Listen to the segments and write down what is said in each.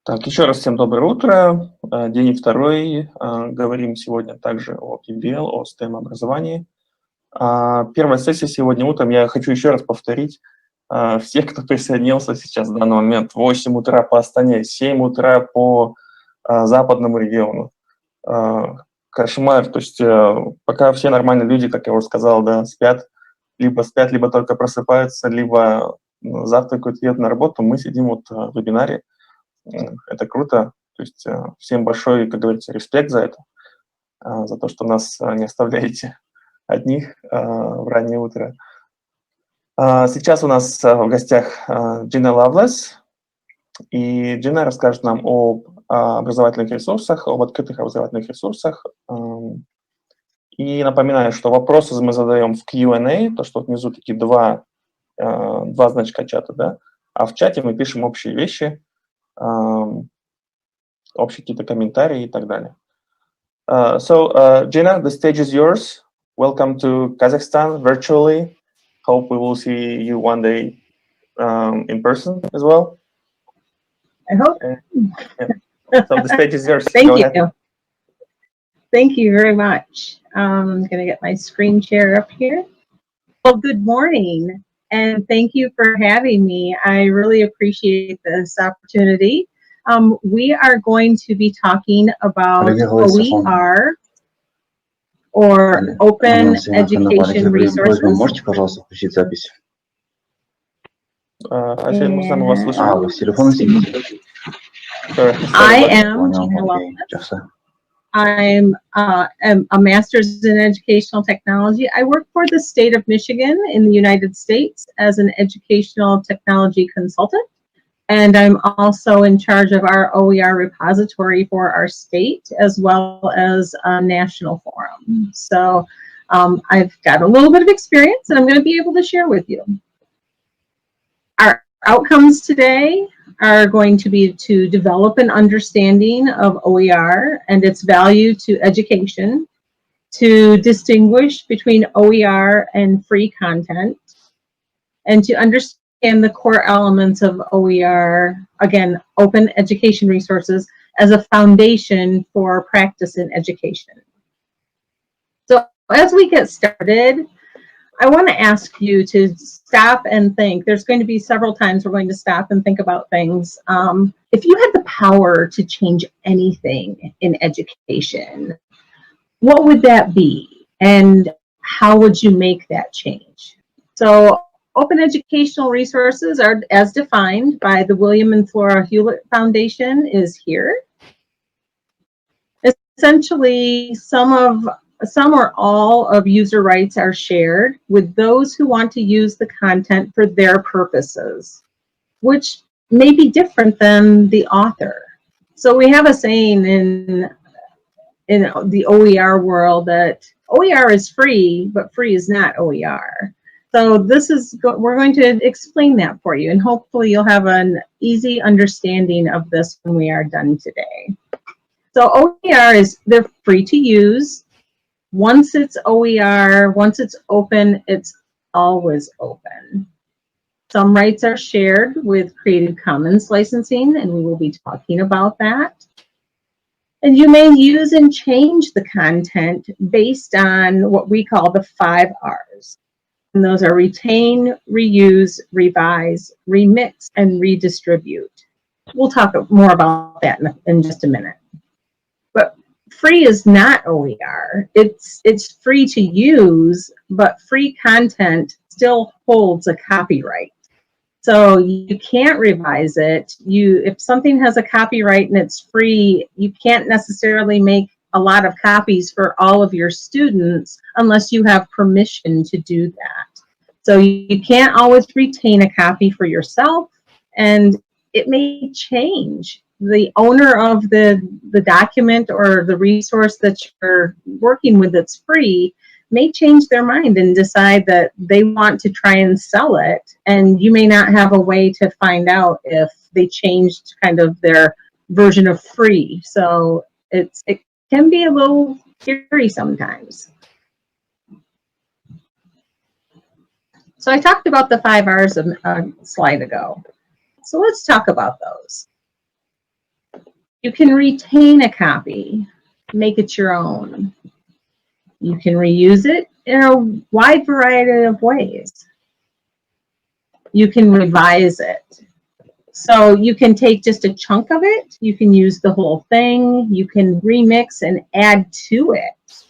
Так, еще раз всем доброе утро. День второй. Говорим сегодня также о PBL, о STEM-образовании. Первая сессия сегодня утром. Я хочу еще раз повторить всех, кто присоединился сейчас в данный момент. 8 утра по Астане, 7 утра по западному региону. Кошмар. То есть пока все нормальные люди, как я уже сказал, да, спят, либо только просыпаются, либо завтракают, едут на работу, мы сидим вот в вебинаре. Это круто. То есть всем большой, как говорится, респект за это, за то, что нас не оставляете одних в раннее утро. Сейчас у нас в гостях Gina Loveless, и Gina расскажет нам об образовательных ресурсах, об открытых образовательных ресурсах. И напоминаю, что вопросы мы задаем в Q&A, то, что вот внизу такие два значка чата, да, а в чате мы пишем общие вещи, общие какие-то комментарии и так далее. Gina, the stage is yours. Welcome to Kazakhstan virtually. Hope we will see you one day in person as well. I hope. Yeah. So the stage is yours. Thank Go you. ahead. Thank you very much. I'm going to get my screen share up here. Well, good morning, and thank you for having me. I really appreciate this opportunity. We are going to be talking about OER, or Open Education Resources. Можете, пожалуйста, включить запись? And Вы с телефона сидите? I am Gina Loveless. I'm a master's in educational technology. I work for the state of Michigan in the United States as an educational technology consultant. And I'm also in charge of our OER repository for our state as well as a national forum. So I've got a little bit of experience and I'm going to be able to share with you. Our outcomes today are going to be to develop an understanding of OER and its value to education, to distinguish between OER and free content, and to understand the core elements of OER, again, open education resources, as a foundation for practice in education. So as we get started, I want to ask you to stop and think. There's going to be several times we're going to stop and think about things. If you had the power to change anything in education, what would that be? And how would you make that change? So open educational resources are as defined by the William and Flora Hewlett Foundation is here. Essentially, some or all of user rights are shared with those who want to use the content for their purposes, which may be different than the author. So we have a saying in the OER world that OER is free, but free is not OER. So we're going to explain that for you, and hopefully you'll have an easy understanding of this when we are done today. So OER they're free to use. Once it's OER, once it's open, it's always open. Some rights are shared with Creative Commons licensing, and we will be talking about that. And you may use and change the content based on what we call the 5 R's. And those are retain, reuse, revise, remix, and redistribute. We'll talk more about that in just a minute. But free is not OER. It's free to use, but free content still holds a copyright. So you can't revise it. If something has a copyright and it's free, you can't necessarily make a lot of copies for all of your students unless you have permission to do that. So you can't always retain a copy for yourself, and it may change. The owner of the document or the resource that you're working with that's free may change their mind and decide that they want to try and sell it, and you may not have a way to find out if they changed kind of their version of free. So it can be a little scary sometimes. So I talked about the 5 R's a slide ago. So let's talk about those. You can retain a copy, make it your own. You can reuse it in a wide variety of ways. You can revise it. So you can take just a chunk of it, you can use the whole thing, you can remix and add to it.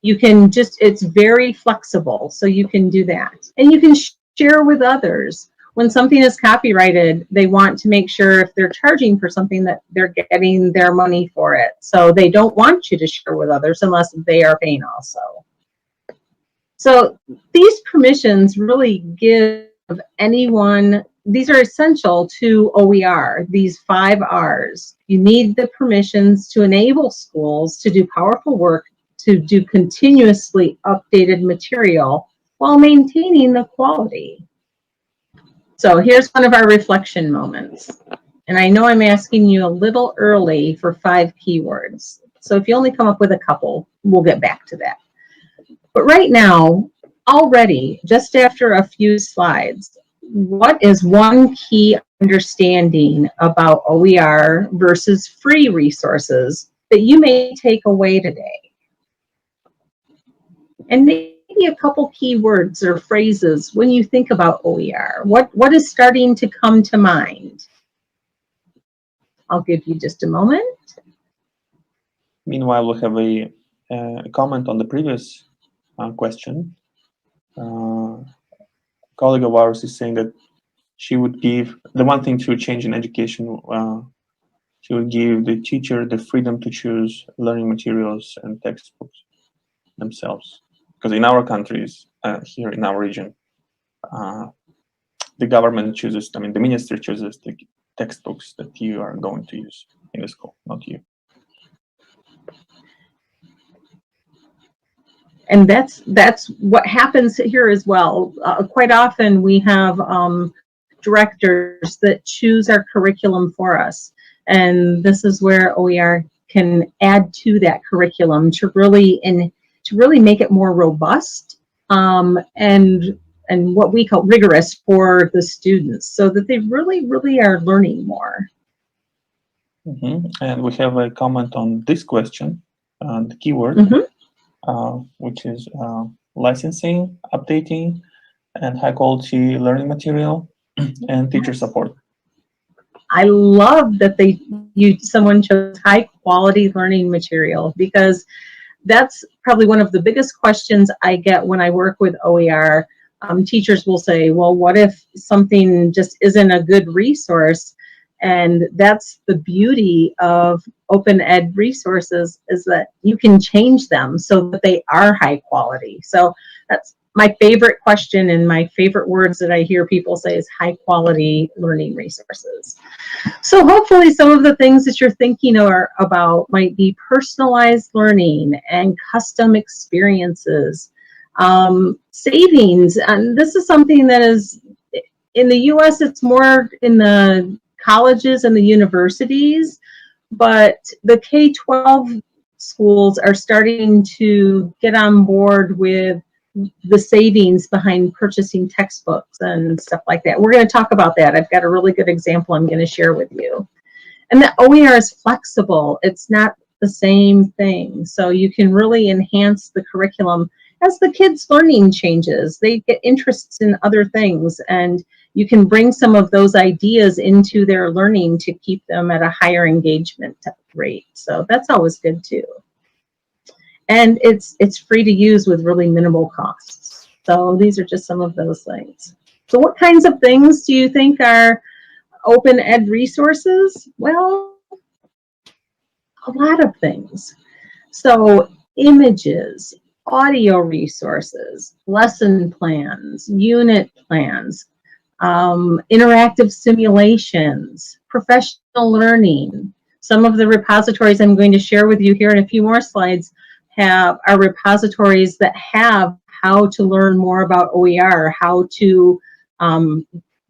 You can just, it's very flexible, so you can do that. And you can share with others. When something is copyrighted, they want to make sure if they're charging for something that they're getting their money for it. So they don't want you to share with others unless they are paying also. So these permissions really give anyone, these are essential to OER, these 5 R's. You need the permissions to enable schools to do powerful work, to do continuously updated material while maintaining the quality. So here's one of our reflection moments. And I know I'm asking you a little early for 5 keywords. So if you only come up with a couple, we'll get back to that. But right now, already, just after a few slides, what is one key understanding about OER versus free resources that you may take away today? And maybe a couple keywords or phrases when you think about OER. What is starting to come to mind? I'll give you just a moment. Meanwhile, we have a comment on the previous question. Colleague of ours is saying that she would give, the one thing to change in education, she would give the teacher the freedom to choose learning materials and textbooks themselves. Because in our countries, here in our region, the government chooses, I mean, the ministry chooses the textbooks that you are going to use in the school, not you. And that's what happens here as well. Quite often we have directors that choose our curriculum for us. And this is where OER can add to that curriculum to really make it more robust and what we call rigorous for the students, so that they really are learning more. And we have a comment on this question, the keyword, which is licensing, updating, and high quality learning material, and teacher support. I love that someone chose high quality learning material, because that's probably one of the biggest questions I get when I work with OER. Teachers will say, well, what if something just isn't a good resource? And that's the beauty of open ed resources, is that you can change them so that they are high quality. So that's my favorite question, and my favorite words that I hear people say is high quality learning resources. So hopefully some of the things that you're thinking about might be personalized learning and custom experiences, savings. And this is something that is, in the US, it's more in the colleges and the universities, but the K-12 schools are starting to get on board with the savings behind purchasing textbooks and stuff like that. We're going to talk about that. I've got a really good example I'm going to share with you. And the OER is flexible. It's not the same thing. So you can really enhance the curriculum as the kids' learning changes. They get interests in other things, and you can bring some of those ideas into their learning to keep them at a higher engagement rate. So that's always good too. And it's free to use with really minimal costs. So these are just some of those things. So what kinds of things do you think are open ed resources? Well, a lot of things. So images, audio resources, lesson plans, unit plans, interactive simulations, professional learning. Some of the repositories I'm going to share with you here in a few more slides are repositories that have how to learn more about OER, how to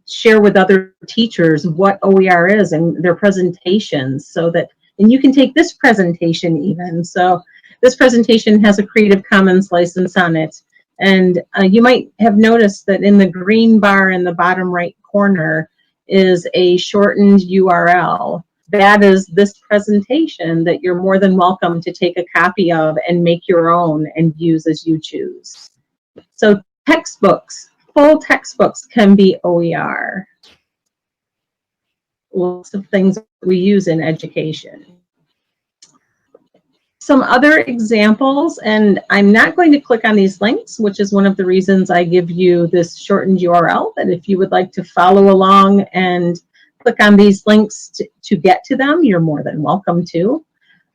share with other teachers what OER is and their presentations, so that, and you can take this presentation even. So this presentation has a Creative Commons license on it. And you might have noticed that in the green bar in the bottom right corner is a shortened URL. that is this presentation that you're more than welcome to take a copy of and make your own and use as you choose. So textbooks, full textbooks can be OER. Lots of things we use in education. Some other examples, and I'm not going to click on these links, which is one of the reasons I give you this shortened URL, that if you would like to follow along and click on these links to get to them, you're more than welcome to.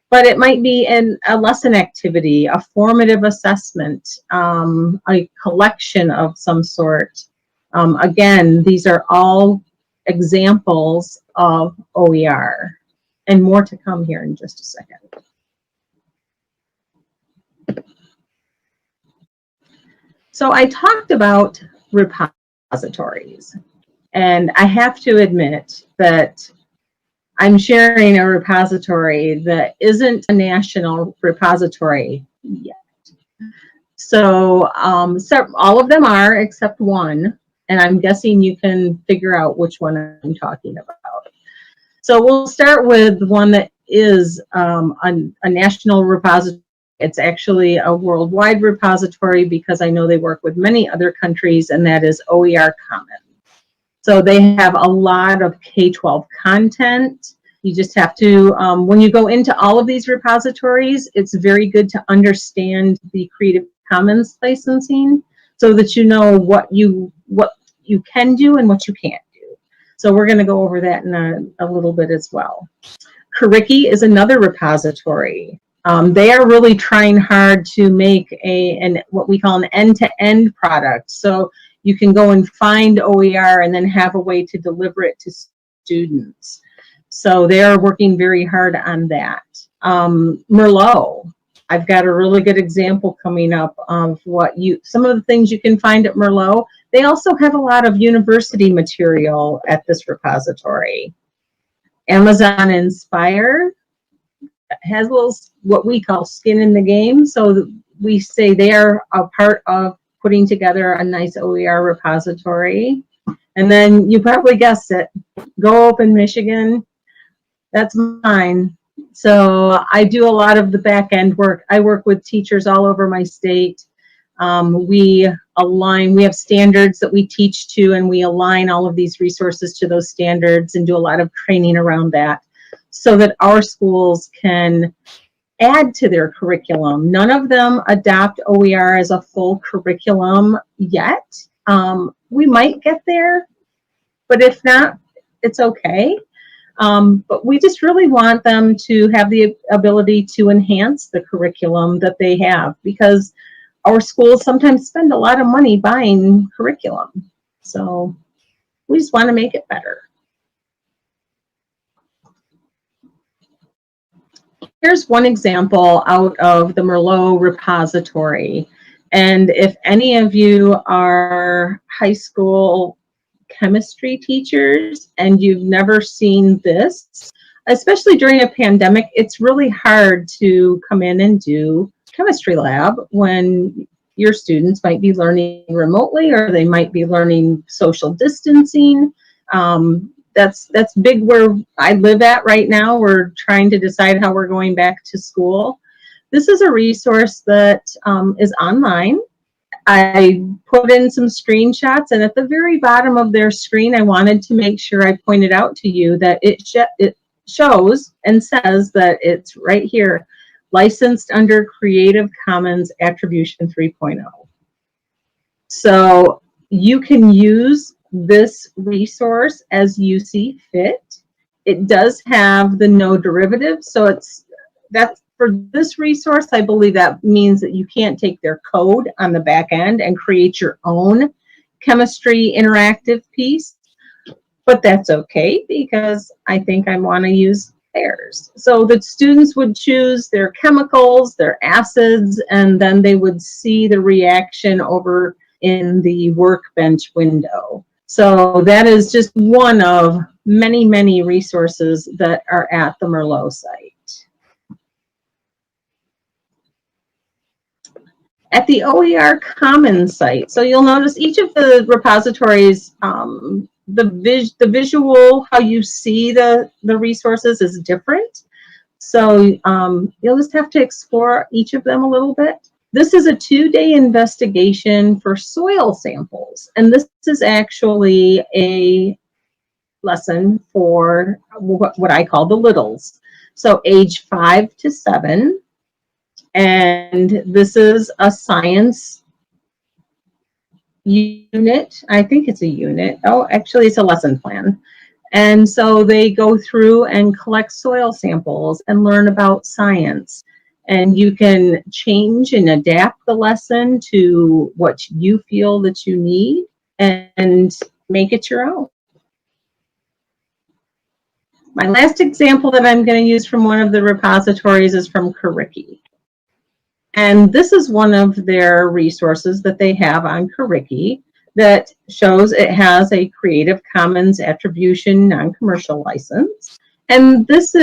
But it might be a lesson activity, a formative assessment, a collection of some sort. Again, these are all examples of OER, and more to come here in just a second. So I talked about repositories, and I have to admit that I'm sharing a repository that isn't a national repository yet. So, all of them are except one, and I'm guessing you can figure out which one I'm talking about. So we'll start with one that is a national repository. It's actually a worldwide repository because I know they work with many other countries, and that is OER Commons. So they have a lot of K-12 content. You just have to, when you go into all of these repositories, it's very good to understand the Creative Commons licensing so that you know what you can do and what you can't do. So we're going to go over that in a little bit as well. Curriki is another repository. They are really trying hard to make what we call an end-to-end product. So you can go and find OER and then have a way to deliver it to students. So they're working very hard on that. Merlot, I've got a really good example coming up of some of the things you can find at Merlot. They also have a lot of university material at this repository. Amazon Inspire has a little, what we call skin in the game. So we say they are a part of putting together a nice OER repository. And then you probably guessed it, Go Open Michigan, that's mine. So I do a lot of the back end work. I work with teachers all over my state. We have standards that we teach to, and we align all of these resources to those standards and do a lot of training around that so that our schools can add to their curriculum. None of them adopt OER as a full curriculum yet. We might get there, but if not, it's okay. But we just really want them to have the ability to enhance the curriculum that they have, because our schools sometimes spend a lot of money buying curriculum. So we just want to make it better. Here's one example out of the Merlot repository. And if any of you are high school chemistry teachers and you've never seen this, especially during a pandemic, it's really hard to come in and do chemistry lab when your students might be learning remotely or they might be learning social distancing. That's big where I live at right now. We're trying to decide how we're going back to school. This is a resource that is online. I put in some screenshots, and at the very bottom of their screen, I wanted to make sure I pointed out to you that it shows and says that it's right here, licensed under Creative Commons Attribution 3.0. So you can use this resource as you see fit. It does have the no derivative, so that's for this resource. I believe that means that you can't take their code on the back end and create your own chemistry interactive piece, but that's okay because I think I want to use theirs. So the students would choose their chemicals, their acids, and then they would see the reaction over in the workbench window. So that is just one of many, many resources that are at the Merlot site. At the OER Commons site, so you'll notice each of the repositories the visual, how you see the resources is different. So you'll just have to explore each of them a little bit. This is a 2-day investigation for soil samples, and this is actually a lesson for what I call the littles. So age 5 to 7, and this is a science unit. I think it's a unit. Oh, actually it's a lesson plan. And so they go through and collect soil samples and learn about science. And you can change and adapt the lesson to what you feel that you need and make it your own. My last example that I'm going to use from one of the repositories is from Curriki. And this is one of their resources that they have on Curriki that shows it has a Creative Commons Attribution Non-Commercial License. And this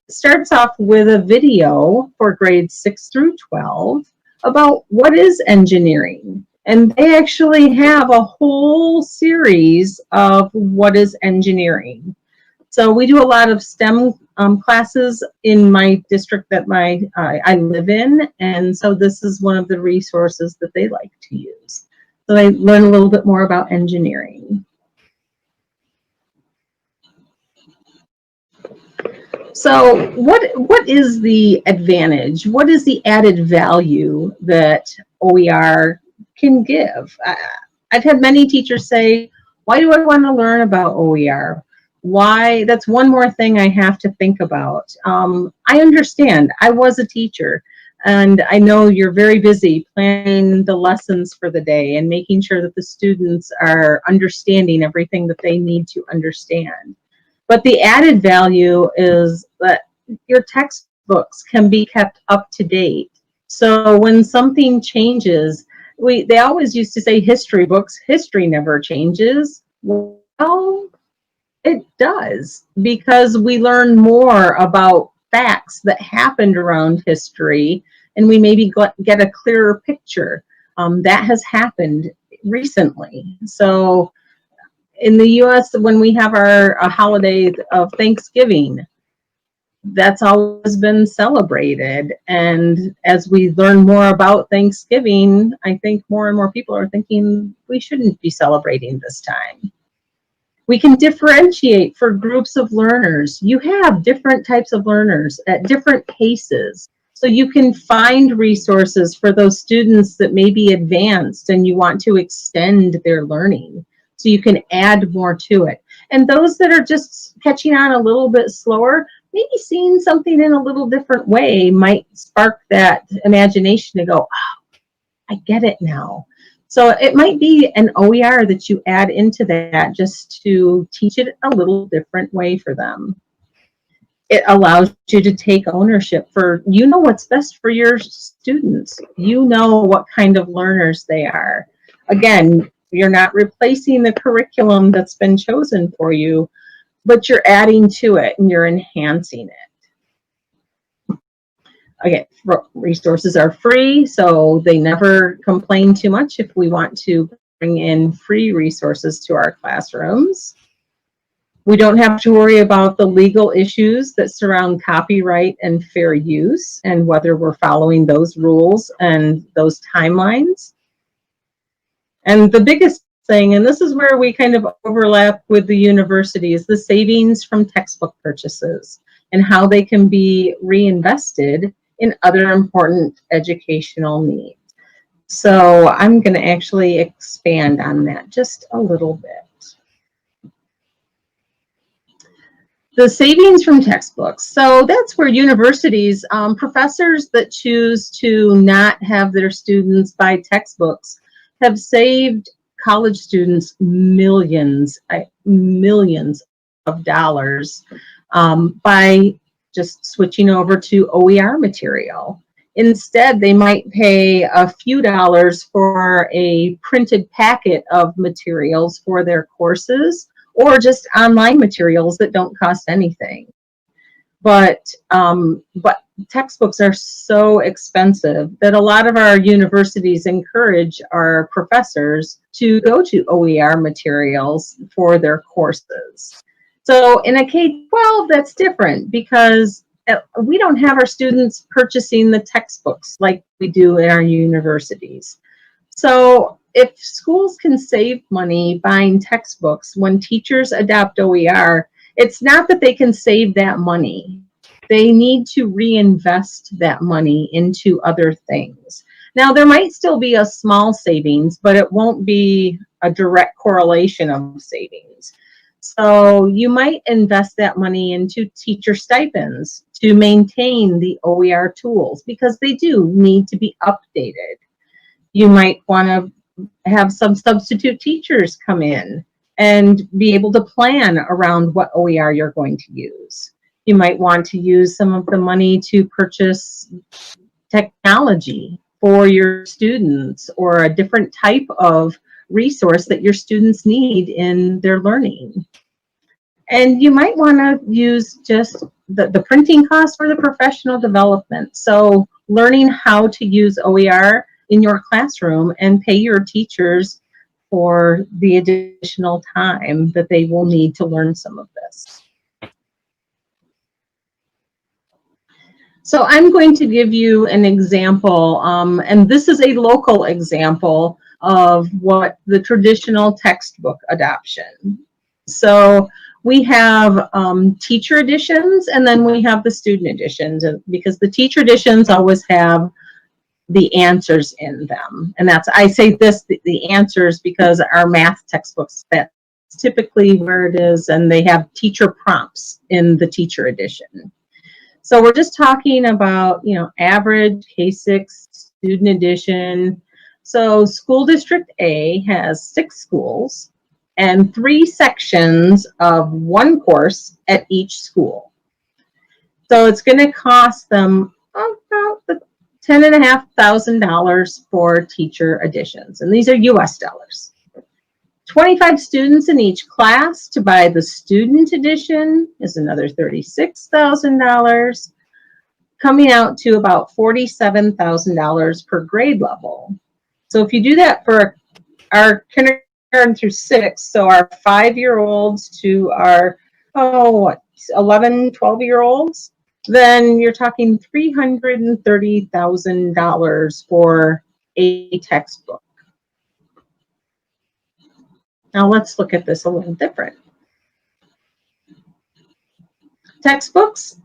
starts off with a video for grades 6 through 12 about what is engineering. And they actually have a whole series of what is engineering. So we do a lot of STEM classes in my district that I live in, and so this is one of the resources that they like to use. So they learn a little bit more about engineering. So what is the advantage? What is the added value that OER can give? I've had many teachers say, why do I want to learn about OER? Why? That's one more thing I have to think about. I understand. I was a teacher, and I know you're very busy planning the lessons for the day and making sure that the students are understanding everything that they need to understand. But the added value is that your textbooks can be kept up to date. So when something changes, they always used to say history books, history never changes. Well, it does, because we learn more about facts that happened around history, and we maybe get a clearer picture. That has happened recently. So in the US, when we have our holiday of Thanksgiving, that's always been celebrated. And as we learn more about Thanksgiving, I think more and more people are thinking we shouldn't be celebrating this time. We can differentiate for groups of learners. You have different types of learners at different paces. So you can find resources for those students that may be advanced and you want to extend their learning. So you can add more to it. And those that are just catching on a little bit slower, maybe seeing something in a little different way might spark that imagination to go, oh, I get it now. So it might be an OER that you add into that just to teach it a little different way for them. It allows you to take ownership for, you know what's best for your students. You know what kind of learners they are. Again, you're not replacing the curriculum that's been chosen for you, but you're adding to it and you're enhancing it. Again, resources are free, so they never complain too much if we want to bring in free resources to our classrooms. We don't have to worry about the legal issues that surround copyright and fair use and whether we're following those rules and those timelines. And the biggest thing, and this is where we kind of overlap with the university, is the savings from textbook purchases and how they can be reinvested in other important educational needs. So I'm going to actually expand on that just a little bit. The savings from textbooks. So that's where universities, professors that choose to not have their students buy textbooks have saved college students millions of dollars by just switching over to OER material. Instead, they might pay a few dollars for a printed packet of materials for their courses, or just online materials that don't cost anything. But textbooks are so expensive that a lot of our universities encourage our professors to go to OER materials for their courses. So in a K-12, that's different because we don't have our students purchasing the textbooks like we do in our universities. So if schools can save money buying textbooks when teachers adopt OER, it's not that they can save that money. They need to reinvest that money into other things. Now, there might still be a small savings, but it won't be a direct correlation of savings. So you might invest that money into teacher stipends to maintain the OER tools because they do need to be updated. You might want to have some substitute teachers come in and be able to plan around what OER you're going to use. You might want to use some of the money to purchase technology for your students or a different type of resource that your students need in their learning. And you might want to use just the printing costs for the professional development. So learning how to use OER in your classroom and pay your teachers for the additional time that they will need to learn some of this. So I'm going to give you an example, and this is a local example of what the traditional textbook adoption. So we have teacher editions, and then we have the student editions, because the teacher editions always have the answers in them. And that's, I say this, the answers, because our math textbooks, that's typically where it is, and they have teacher prompts in the teacher edition. So we're just talking about, you know, average, K-6, student edition. So school district A has 6 schools and 3 sections of 1 course at each school. So it's going to cost them about $10,500 for teacher editions, and these are US dollars. 25 students in each class to buy the student edition is another $36,000, coming out to about $47,000 per grade level. So if you do that for our kindergarten through 6, so our 5-year-olds to our 11, 12-year-olds, then you're talking $330,000 for a textbook. Now let's look at this a little different. Textbooks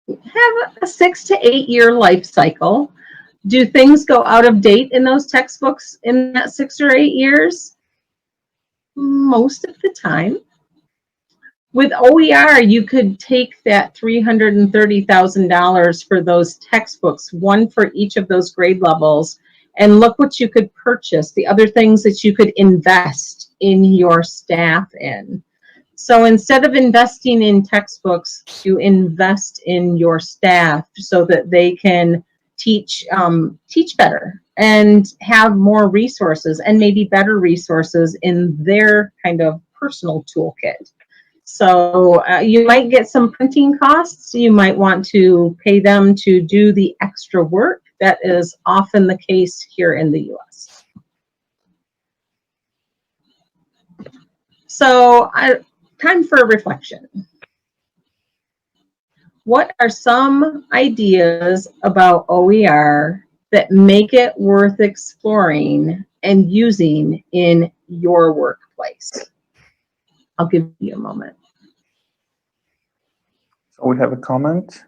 have a 6 to 8 year life cycle. Do things go out of date in those textbooks in that 6 or 8 years? Most of the time. With OER, you could take that $330,000 for those textbooks, one for each of those grade levels, and look what you could purchase, the other things that you could invest in your staff in. So instead of investing in textbooks, you invest in your staff so that they can teach better and have more resources, and maybe better resources in their kind of personal toolkit. So you might get some printing costs. You might want to pay them to do the extra work. That is often the case here in the US. So time for a reflection. What are some ideas about OER that make it worth exploring and using in your workplace? I'll give you a moment. So we have a comment.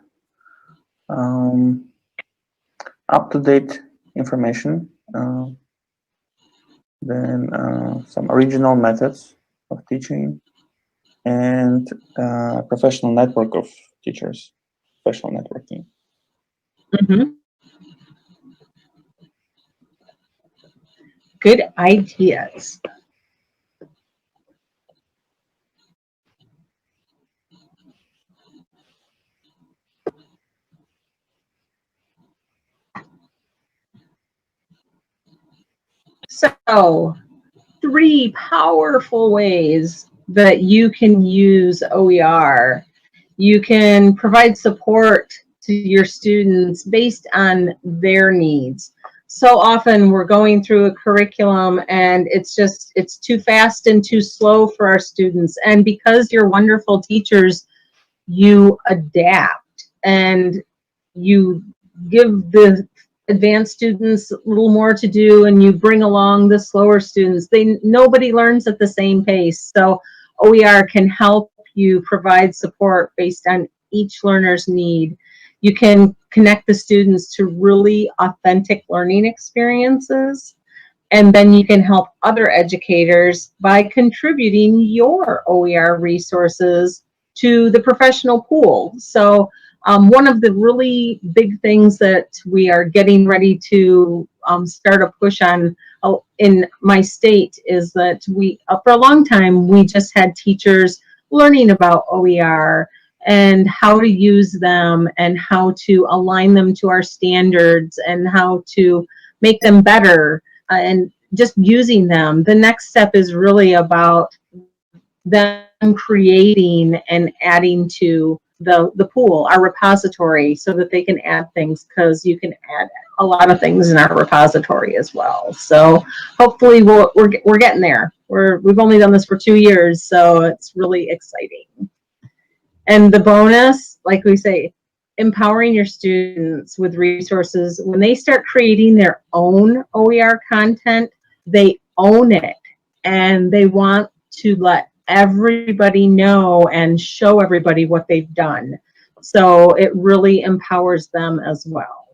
Up-to-date information. Then some original methods of teaching, and professional network of teachers, professional networking. Mm-hmm. Good ideas. So, 3 powerful ways that you can use OER You can provide support to your students based on their needs. So often we're going through a curriculum and it's too fast and too slow for our students. And because you're wonderful teachers, you adapt and you give the advanced students a little more to do and you bring along the slower students. Nobody learns at the same pace. So OER can help you provide support based on each learner's need. You can connect the students to really authentic learning experiences. And then you can help other educators by contributing your OER resources to the professional pool. So one of the really big things that we are getting ready to start a push on in my state is that for a long time, we just had teachers learning about OER and how to use them and how to align them to our standards and how to make them better and just using them. The next step is really about them creating and adding to the pool, our repository, so that they can add things, because you can add a lot of things in our repository as well. So hopefully we're getting there. We've only done this for 2 years, so it's really exciting. And the bonus, like we say, empowering your students with resources. When they start creating their own OER content, they own it and they want to let everybody know and show everybody what they've done. So it really empowers them as well.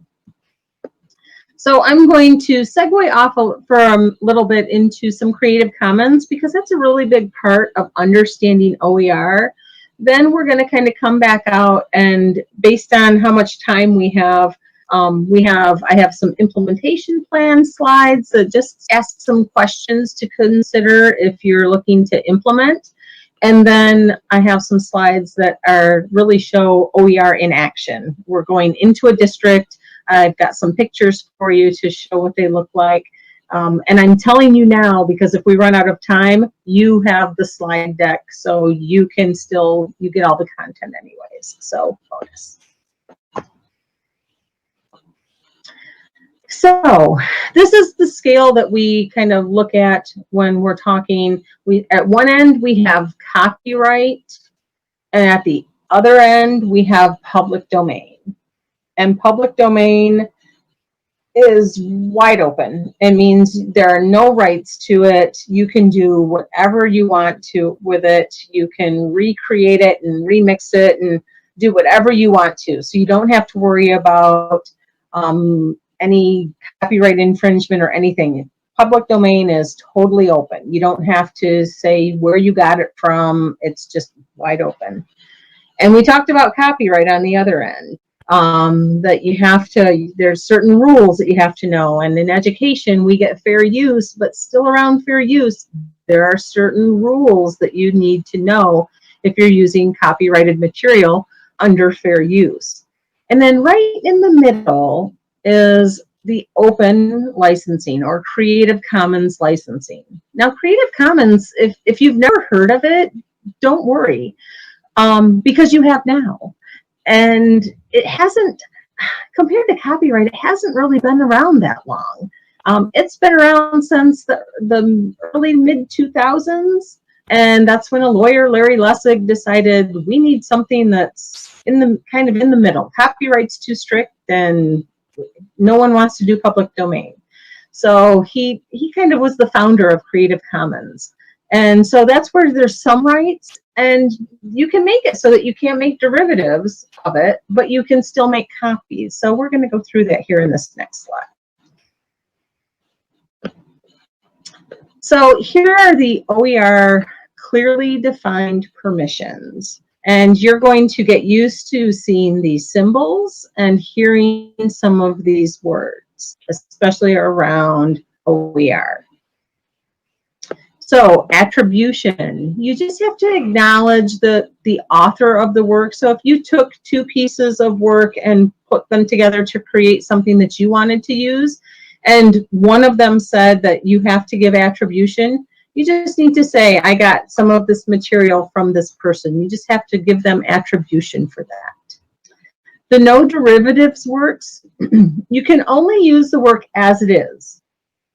So I'm going to segue off for a little bit into some Creative Commons, because that's a really big part of understanding OER. Then we're going to kind of come back out, and based on how much time we have, I have some implementation plan slides that just ask some questions to consider if you're looking to implement. And then I have some slides that really show OER in action. We're going into a district. I've got some pictures for you to show what they look like. And I'm telling you now, because if we run out of time, you have the slide deck, so you get all the content anyways. So bonus. So this is the scale that we kind of look at when we're talking. At one end, we have copyright, and at the other end, we have public domain. And public domain is wide open. It means there are no rights to it. You can do whatever you want to with it. You can recreate it and remix it and do whatever you want to. So you don't have to worry about any copyright infringement or anything. Public domain is totally open. You don't have to say where you got it from. It's just wide open. And we talked about copyright on the other end. That there's certain rules that you have to know. And in education, we get fair use, but still around fair use, there are certain rules that you need to know if you're using copyrighted material under fair use. And then right in the middle is the open licensing, or Creative Commons licensing. Now, Creative Commons, if you've never heard of it, don't worry, because you have now. And it hasn't, compared to copyright, it hasn't really been around that long. It's been around since the early mid-2000s, and that's when a lawyer, Larry Lessig, decided we need something that's kind of in the middle. Copyright's too strict, and no one wants to do public domain. So he kind of was the founder of Creative Commons. And so that's where there's some rights, and you can make it so that you can't make derivatives of it, but you can still make copies. So we're going to go through that here in this next slide. So here are the OER clearly defined permissions. And you're going to get used to seeing these symbols and hearing some of these words, especially around OER. So attribution, you just have to acknowledge the author of the work. So if you took 2 pieces of work and put them together to create something that you wanted to use, and one of them said that you have to give attribution, You just need to say, I got some of this material from this person. You just have to give them attribution for that. The no derivatives works, you can only use the work as it is,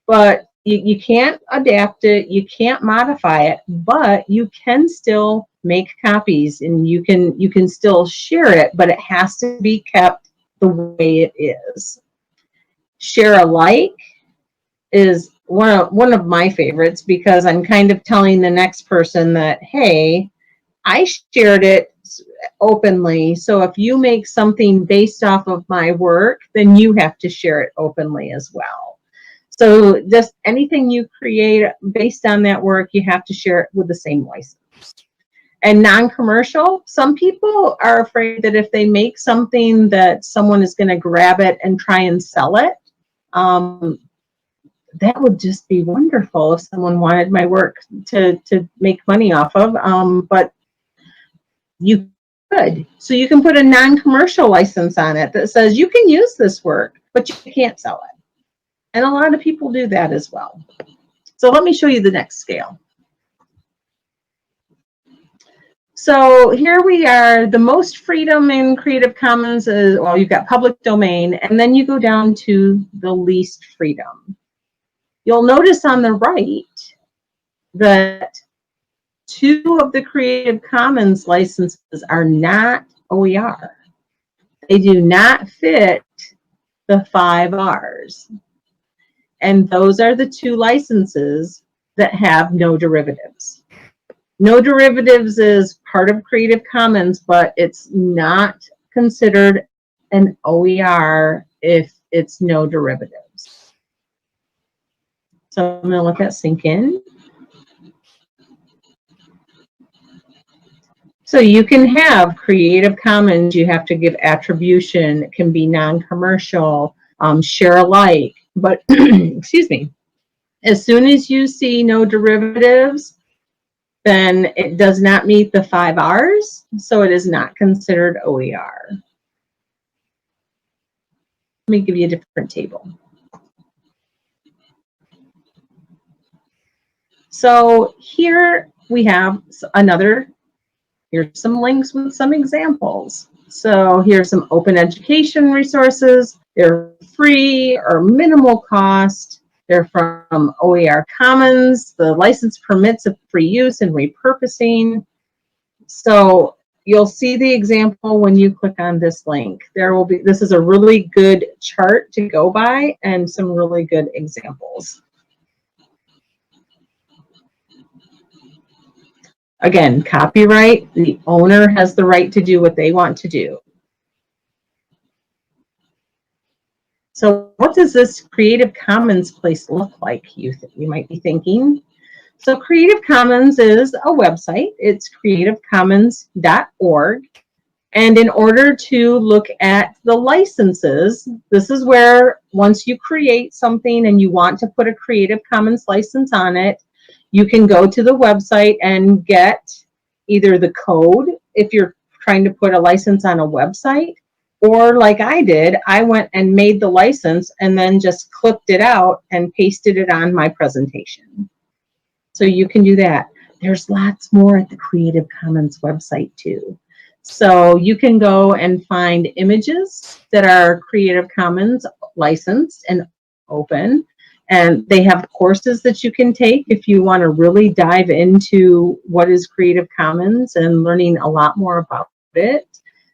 but you can't adapt it, you can't modify it, but you can still make copies and you can still share it, but it has to be kept the way it is. Share alike is one of my favorites because I'm kind of telling the next person that, hey, I shared it openly, so if you make something based off of my work, then you have to share it openly as well. So just anything you create based on that work, you have to share it with the same license. And non-commercial, some people are afraid that if they make something that someone is going to grab it and try and sell it. That would just be wonderful if someone wanted my work to make money off of, but you could. So you can put a non-commercial license on it that says you can use this work, but you can't sell it. And a lot of people do that as well. So let me show you the next scale. So here we are, the most freedom in Creative Commons is, well, you've got public domain, and then you go down to the least freedom. You'll notice on the right that 2 of the Creative Commons licenses are not OER. They do not fit the 5 Rs. And those are the 2 licenses that have no derivatives. No derivatives is part of Creative Commons, but it's not considered an OER if it's no derivatives. So I'm going to let that sink in. So you can have Creative Commons, you have to give attribution, it can be non-commercial, share alike, but excuse me, as soon as you see no derivatives, then it does not meet the 5 Rs, so it is not considered OER. Let me give you a different table. So here we have another, here's some links with some examples. So here's some open education resources. They're free or minimal cost. They're from OER Commons. The license permits of free use and repurposing. So you'll see the example when you click on this link. There will be, this is a really good chart to go by and some really good examples. Again, copyright, the owner has the right to do what they want to do. So what does this Creative Commons place look like, you might be thinking? So Creative Commons is a website. It's creativecommons.org. And in order to look at the licenses, this is where once you create something and you want to put a Creative Commons license on it, you can go to the website and get either the code if you're trying to put a license on a website, or like I did, I went and made the license and then just clipped it out and pasted it on my presentation. So you can do that. There's lots more at the Creative Commons website too. So you can go and find images that are Creative Commons licensed and open. And they have courses that you can take if you want to really dive into what is Creative Commons and learning a lot more about it.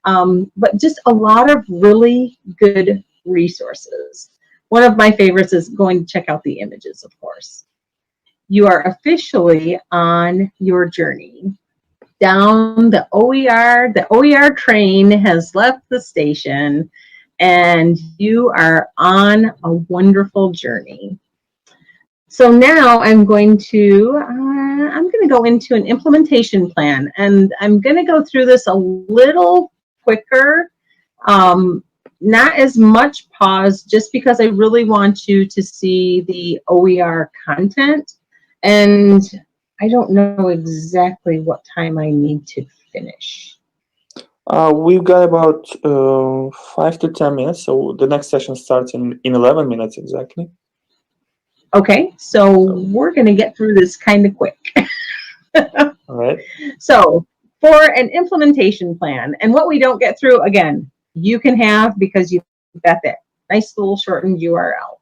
But just a lot of really good resources. One of my favorites is going to check out the images, of course. You are officially on your journey. Down the OER train has left the station, and you are on a wonderful journey. So now I'm going to go into an implementation plan, and I'm going to go through this a little quicker, not as much pause, just because I really want you to see the OER content, and I don't know exactly what time I need to finish. We've got about 5 to 10 minutes, so the next session starts in 11 minutes exactly. Okay, so we're going to get through this kind of quick. All right. So for an implementation plan, and what we don't get through, again, you can have because you've got that nice little shortened URL.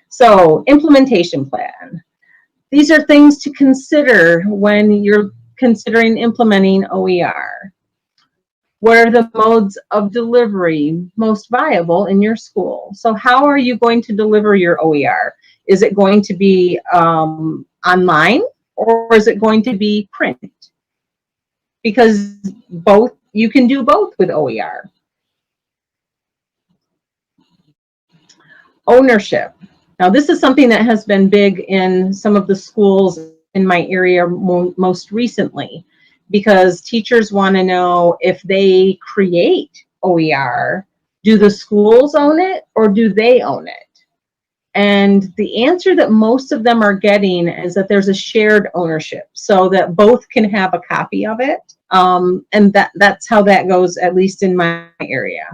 So implementation plan. These are things to consider when you're considering implementing OER. What are the modes of delivery most viable in your school? So how are you going to deliver your OER? Is it going to be online, or is it going to be print? Because both, you can do both with OER. Ownership. Now, this is something that has been big in some of the schools in my area most recently, because teachers want to know if they create OER, do the schools own it or do they own it? And the answer that most of them are getting is that there's a shared ownership, so that both can have a copy of it. And that's how that goes, at least in my area.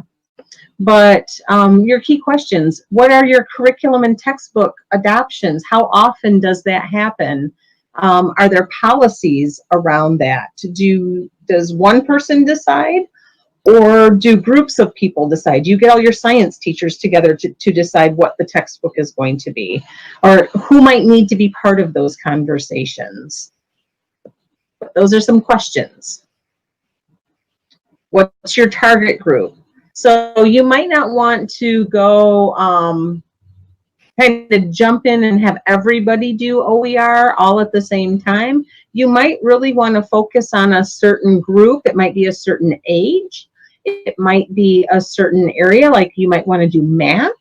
But your key questions: what are your curriculum and textbook adoptions? How often does that happen? Are there policies around that? Does one person decide, or do groups of people decide? You get all your science teachers together to decide what the textbook is going to be, or who might need to be part of those conversations? Those are some questions. What's your target group? So you might not want to go kind of jump in and have everybody do OER all at the same time. You might really want to focus on a certain group. It might be a certain age. It might be a certain area, like you might want to do math.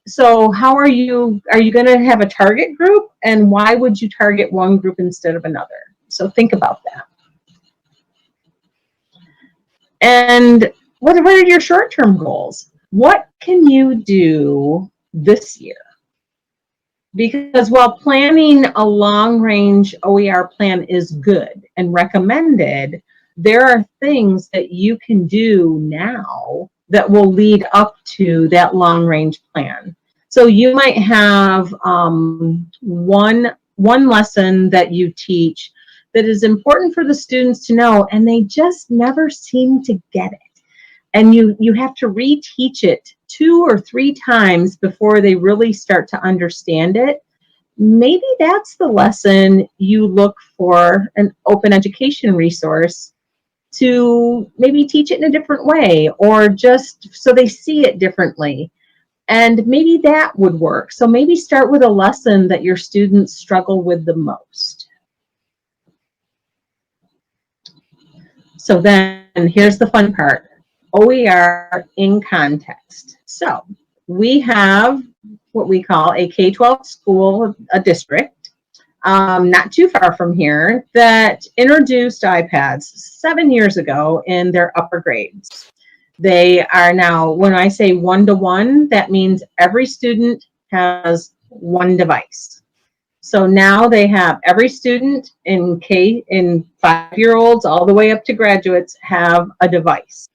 So how are you going to have a target group, and why would you target one group instead of another? So think about that. And what are your short-term goals? What can you do this year? Because while planning a long-range OER plan is good and recommended, there are things that you can do now that will lead up to that long-range plan. So you might have one lesson that you teach that is important for the students to know, and they just never seem to get it. And you have to reteach it 2 or 3 times before they really start to understand it. Maybe that's the lesson you look for an open education resource to maybe teach it in a different way, or just so they see it differently. And maybe that would work. So maybe start with a lesson that your students struggle with the most. So then here's the fun part: OER in context. So we have what we call a K-12 school, a district, not too far from here, that introduced iPads 7 years ago in their upper grades. They are now, when I say 1-to-1, that means every student has one device. So now they have every student in 5-year-olds all the way up to graduates have a device.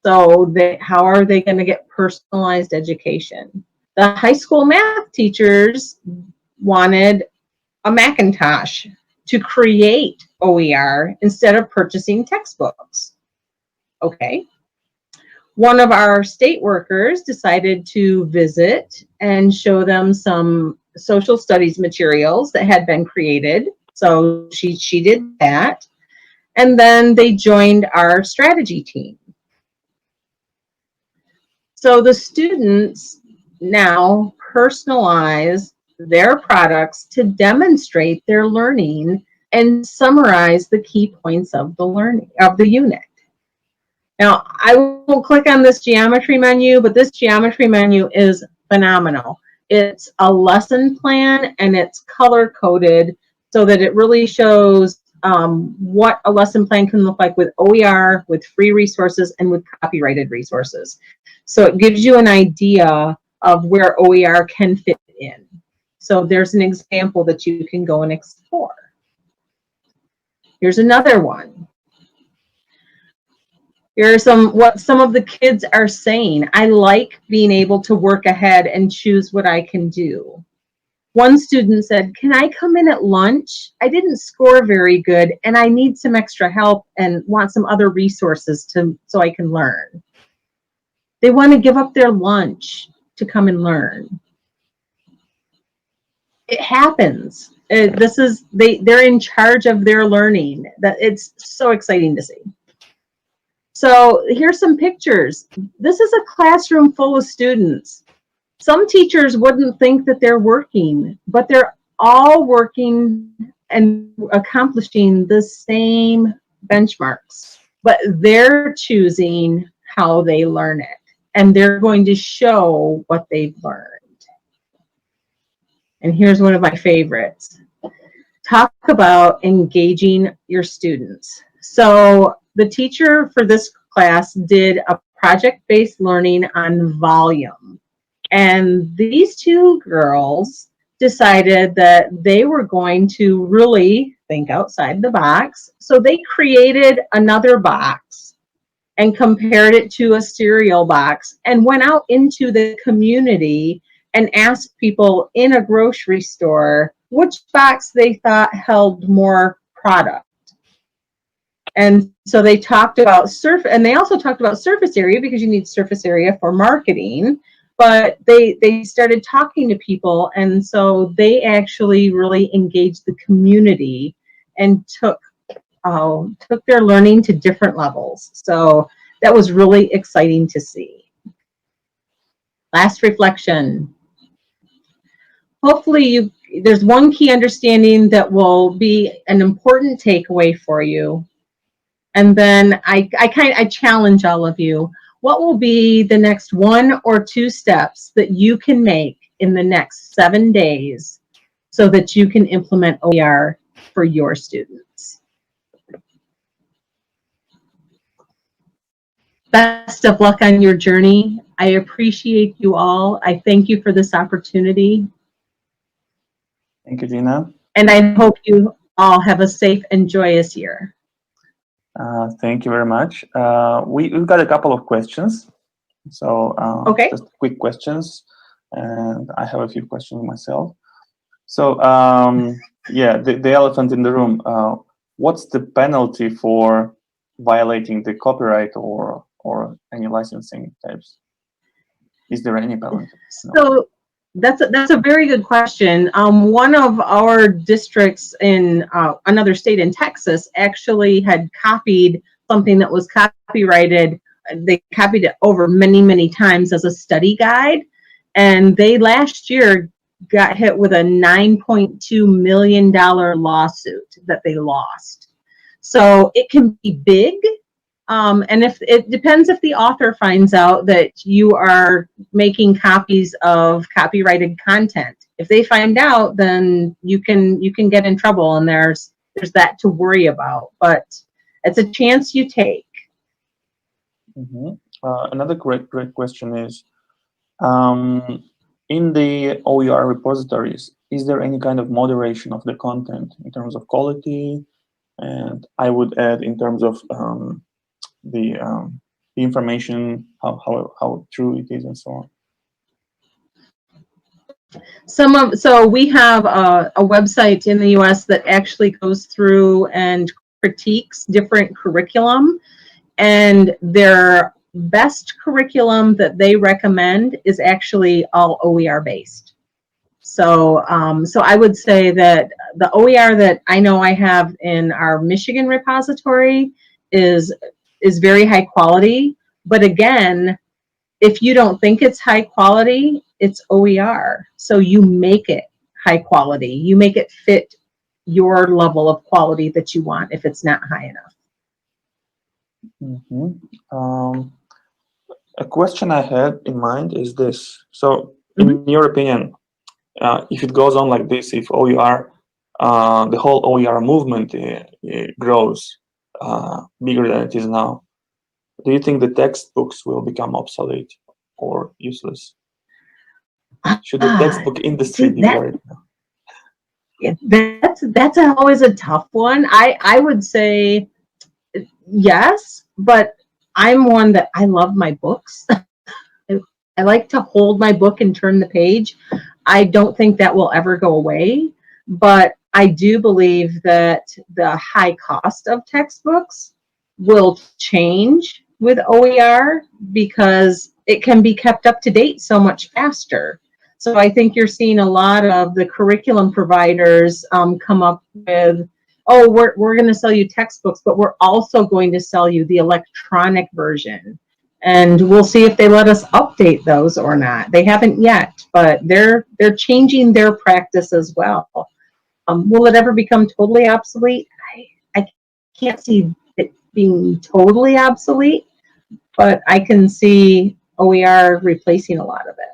So how are they going to get personalized education? The high school math teachers wanted a Macintosh to create OER instead of purchasing textbooks. Okay. One of our state workers decided to visit and show them some social studies materials that had been created. So she did that. And then they joined our strategy team. So the students now personalize their products to demonstrate their learning and summarize the key points of the learning of the unit. Now, I won't click on this geometry menu, but this geometry menu is phenomenal. It's a lesson plan, and it's color-coded so that it really shows what a lesson plan can look like with OER, with free resources, and with copyrighted resources. So it gives you an idea of where OER can fit in. So there's an example that you can go and explore. Here's another one. Here are what some of the kids are saying. I like being able to work ahead and choose what I can do. One student said, "Can I come in at lunch? I didn't score very good and I need some extra help and want some other resources so I can learn." They want to give up their lunch to come and learn. It happens. They're in charge of their learning. That it's so exciting to see. So here's some pictures. This is a classroom full of students. Some teachers wouldn't think that they're working, but they're all working and accomplishing the same benchmarks, but they're choosing how they learn it, and they're going to show what they've learned. And here's one of my favorites. Talk about engaging your students. So the teacher for this class did a project-based learning on volume. And these two girls decided that they were going to really think outside the box. So they created another box and compared it to a cereal box and went out into the community and asked people in a grocery store which box they thought held more product. And so they talked about and they also talked about surface area, because you need surface area for marketing. But they started talking to people, and so they actually really engaged the community and took their learning to different levels. So that was really exciting to see. Last reflection. Hopefully there's one key understanding that will be an important takeaway for you. And then I challenge all of you. What will be the next 1 or 2 steps that you can make in the next 7 days so that you can implement OER for your students? Best of luck on your journey. I appreciate you all. I thank you for this opportunity. Thank you, Gina. And I hope you all have a safe and joyous year. Thank you very much. We've got a couple of questions. So okay. Just quick questions. And I have a few questions myself. So yeah, the elephant in the room. What's the penalty for violating the copyright or any licensing types? Is there any penalty? No. So that's a very good question. One of our districts in another state in Texas actually had copied something that was copyrighted. They copied it over many times as a study guide, and they last year got hit with a $9.2 million lawsuit that they lost. So it can be big. And if it depends if the author finds out that you are making copies of copyrighted content. If they find out, then you can get in trouble, and there's that to worry about. But it's a chance you take. Mm-hmm. Another great question is, in the OER repositories, is there any kind of moderation of the content in terms of quality? And I would add in terms of the information, how true it is, and so on. So we have a website in the US that actually goes through and critiques different curriculum, and their best curriculum that they recommend is actually all OER based. So so I would say that the OER that I know I have in our Michigan repository is very high quality, but again, if you don't think it's high quality, it's OER. So you make it high quality. You make it fit your level of quality that you want if it's not high enough. Mm-hmm. A question I had in mind is this. So in your opinion, if it goes on like this, if OER, the whole OER movement grows bigger than it is now, do you think the textbooks will become obsolete or useless? Should the textbook industry be worried now? That's always a tough one. I would say yes, but I'm one that I love my books. I like to hold my book and turn the page. I don't think that will ever go away, but I do believe that the high cost of textbooks will change with OER because it can be kept up to date so much faster. So I think you're seeing a lot of the curriculum providers come up with, oh, we're going to sell you textbooks, but we're also going to sell you the electronic version. And we'll see if they let us update those or not. They haven't yet, but they're changing their practice as well. Will it ever become totally obsolete? I can't see it being totally obsolete, but I can see OER replacing a lot of it.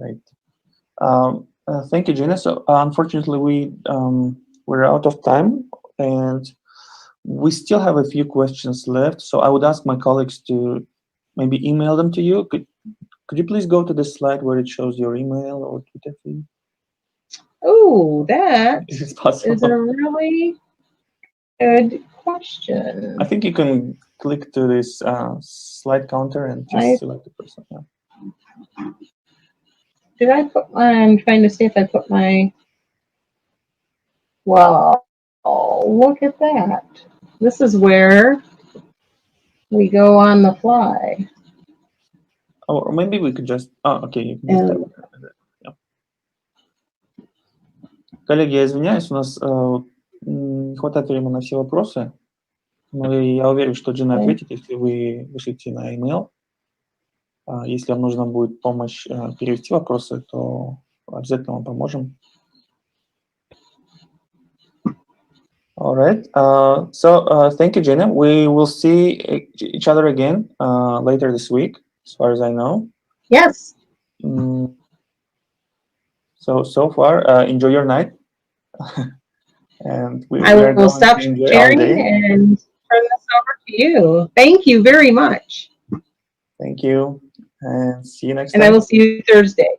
Right. Thank you, Gina. So unfortunately, we're out of time, and we still have a few questions left. So I would ask my colleagues to maybe email them to you. Could you please go to the slide where it shows your email or Twitter feed? Oh, that Is it possible? is a really good question. I think you can click to this slide counter and just select the person. Yeah. Did I put my, I'm trying to see if I put my, well, oh, look at that. This is where we go on the fly. Oh, or maybe we could just, okay, you can just type it. Yeah. Коллеги, я извиняюсь, у нас не хватает времени на все вопросы, но я уверен, что Джина ответит, если вы вышлите на email. Если вам нужна будет помощь перевести вопросы, то обязательно вам поможем. All right. Thank you, Gina. We will see each other again later this week, as far as I know. Yes. So far, enjoy your night. And I will stop sharing and turn this over to you. Thank you very much. Thank you. And see you next time. And I will see you Thursday.